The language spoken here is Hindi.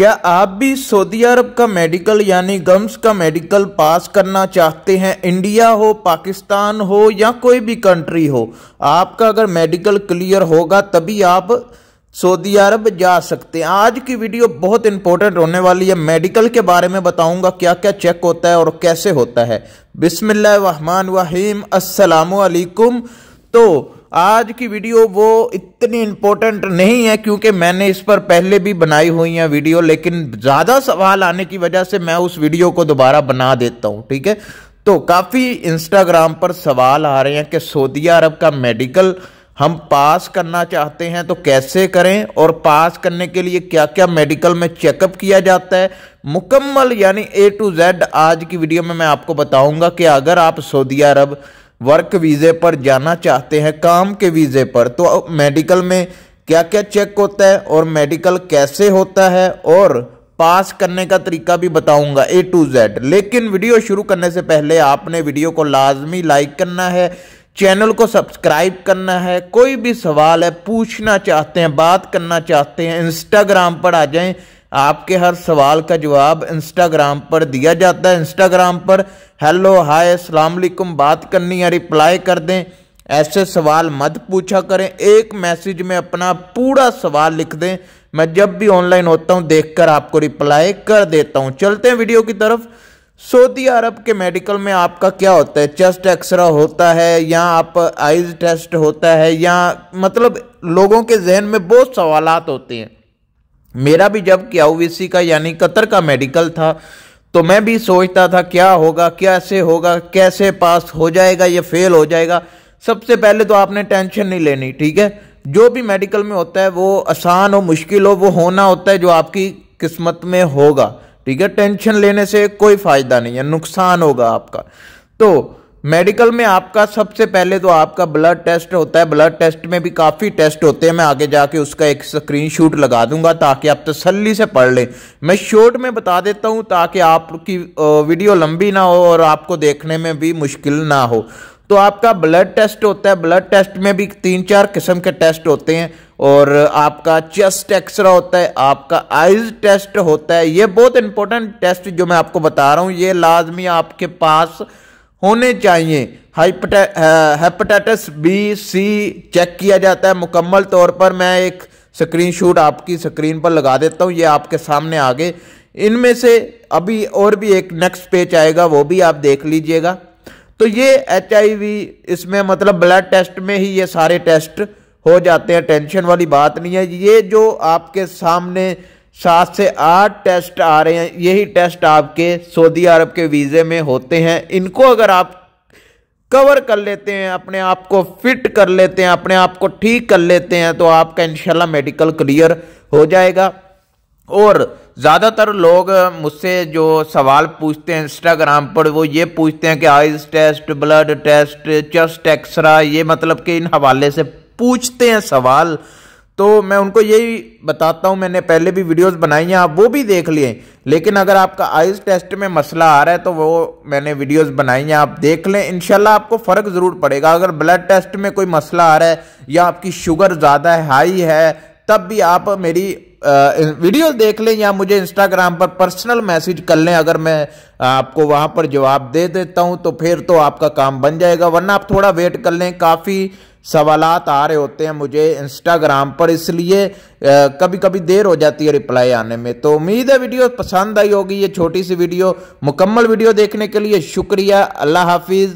क्या आप भी सऊदी अरब का मेडिकल यानी गम्स का मेडिकल पास करना चाहते हैं? इंडिया हो, पाकिस्तान हो या कोई भी कंट्री हो, आपका अगर मेडिकल क्लियर होगा तभी आप सऊदी अरब जा सकते हैं। आज की वीडियो बहुत इंपॉर्टेंट होने वाली है। मेडिकल के बारे में बताऊंगा क्या क्या चेक होता है और कैसे होता है। बिस्मिल्लाहिर्रहमानिर्रहीम, अस्सलामु अलैकुम। तो आज की वीडियो वो इतनी इंपॉर्टेंट नहीं है क्योंकि मैंने इस पर पहले भी बनाई हुई है वीडियो, लेकिन ज़्यादा सवाल आने की वजह से मैं उस वीडियो को दोबारा बना देता हूँ। ठीक है, तो काफ़ी इंस्टाग्राम पर सवाल आ रहे हैं कि सऊदी अरब का मेडिकल हम पास करना चाहते हैं तो कैसे करें, और पास करने के लिए क्या क्या मेडिकल में चेकअप किया जाता है। मुकम्मल यानी A to Z आज की वीडियो में मैं आपको बताऊंगा कि अगर आप सऊदी अरब वर्क वीज़े पर जाना चाहते हैं, काम के वीज़े पर, तो मेडिकल में क्या क्या चेक होता है और मेडिकल कैसे होता है और पास करने का तरीका भी बताऊंगा A to Z। लेकिन वीडियो शुरू करने से पहले आपने वीडियो को लाजमी लाइक करना है, चैनल को सब्सक्राइब करना है। कोई भी सवाल है, पूछना चाहते हैं, बात करना चाहते हैं, इंस्टाग्राम पर आ जाएं। आपके हर सवाल का जवाब इंस्टाग्राम पर दिया जाता है। इंस्टाग्राम पर हेलो, हाय, अस्सलाम वालेकुम बात करनी है, रिप्लाई कर दें। ऐसे सवाल मत पूछा करें, एक मैसेज में अपना पूरा सवाल लिख दें। मैं जब भी ऑनलाइन होता हूं देखकर आपको रिप्लाई कर देता हूं। चलते हैं वीडियो की तरफ। सऊदी अरब के मेडिकल में आपका क्या होता है? चेस्ट एक्सरा होता है या आप आइज टेस्ट होता है, या मतलब लोगों के जहन में बहुत सवालात होते हैं। मेरा भी जब KUVC का यानी कतर का मेडिकल था तो मैं भी सोचता था क्या होगा, कैसे होगा, कैसे पास हो जाएगा, ये फेल हो जाएगा। सबसे पहले तो आपने टेंशन नहीं लेनी। ठीक है, जो भी मेडिकल में होता है वो आसान हो मुश्किल हो, वो होना होता है जो आपकी किस्मत में होगा। ठीक है, टेंशन लेने से कोई फायदा नहीं है, नुकसान होगा आपका। तो मेडिकल में आपका सबसे पहले तो आपका ब्लड टेस्ट होता है। ब्लड टेस्ट में भी काफ़ी टेस्ट होते हैं, मैं आगे जाके उसका एक स्क्रीनशॉट लगा दूंगा ताकि आप तसल्ली से पढ़ लें। मैं शॉर्ट में बता देता हूं ताकि आपकी वीडियो लंबी ना हो और आपको देखने में भी मुश्किल ना हो। तो आपका ब्लड टेस्ट होता है। ब्लड टेस्ट में भी 3-4 किस्म के टेस्ट होते हैं, और आपका चेस्ट एक्सरा होता है, आपका आइज टेस्ट होता है। ये बहुत इंपॉर्टेंट टेस्ट जो मैं आपको बता रहा हूँ ये लाजमी आपके पास होने चाहिए। हेपेटाइटिस B-C चेक किया जाता है मुकम्मल तौर पर। मैं एक स्क्रीनशॉट आपकी स्क्रीन पर लगा देता हूँ, ये आपके सामने आगे। इनमें से अभी और भी एक नेक्स्ट पेज आएगा, वो भी आप देख लीजिएगा। तो ये HIV, इसमें मतलब ब्लड टेस्ट में ही ये सारे टेस्ट हो जाते हैं, टेंशन वाली बात नहीं है। ये जो आपके सामने 7 से 8 टेस्ट आ रहे हैं, यही टेस्ट आपके सऊदी अरब के वीज़े में होते हैं। इनको अगर आप कवर कर लेते हैं, अपने आप को फिट कर लेते हैं, अपने आप को ठीक कर लेते हैं, तो आपका इंशाल्लाह मेडिकल क्लियर हो जाएगा। और ज़्यादातर लोग मुझसे जो सवाल पूछते हैं इंस्टाग्राम पर, वो ये पूछते हैं कि eyes test, blood test, chest x-ray, ये मतलब कि इन हवाले से पूछते हैं सवाल। तो मैं उनको यही बताता हूं, मैंने पहले भी वीडियोस बनाई हैं, आप वो भी देख लिए। लेकिन अगर आपका आइज टेस्ट में मसला आ रहा है तो वो मैंने वीडियोस बनाई हैं, आप देख लें, इंशाल्लाह आपको फ़र्क ज़रूर पड़ेगा। अगर ब्लड टेस्ट में कोई मसला आ रहा है या आपकी शुगर ज़्यादा है, हाई है, तब भी आप मेरी वीडियो देख लें या मुझे इंस्टाग्राम पर पर्सनल मैसेज कर लें। अगर मैं आपको वहां पर जवाब दे देता हूं तो फिर तो आपका काम बन जाएगा, वरना आप थोड़ा वेट कर लें। काफ़ी सवालात आ रहे होते हैं मुझे इंस्टाग्राम पर, इसलिए कभी कभी देर हो जाती है रिप्लाई आने में। तो उम्मीद है वीडियो पसंद आई होगी। ये छोटी सी वीडियो, मुकम्मल वीडियो देखने के लिए शुक्रिया। अल्लाह हाफिज़।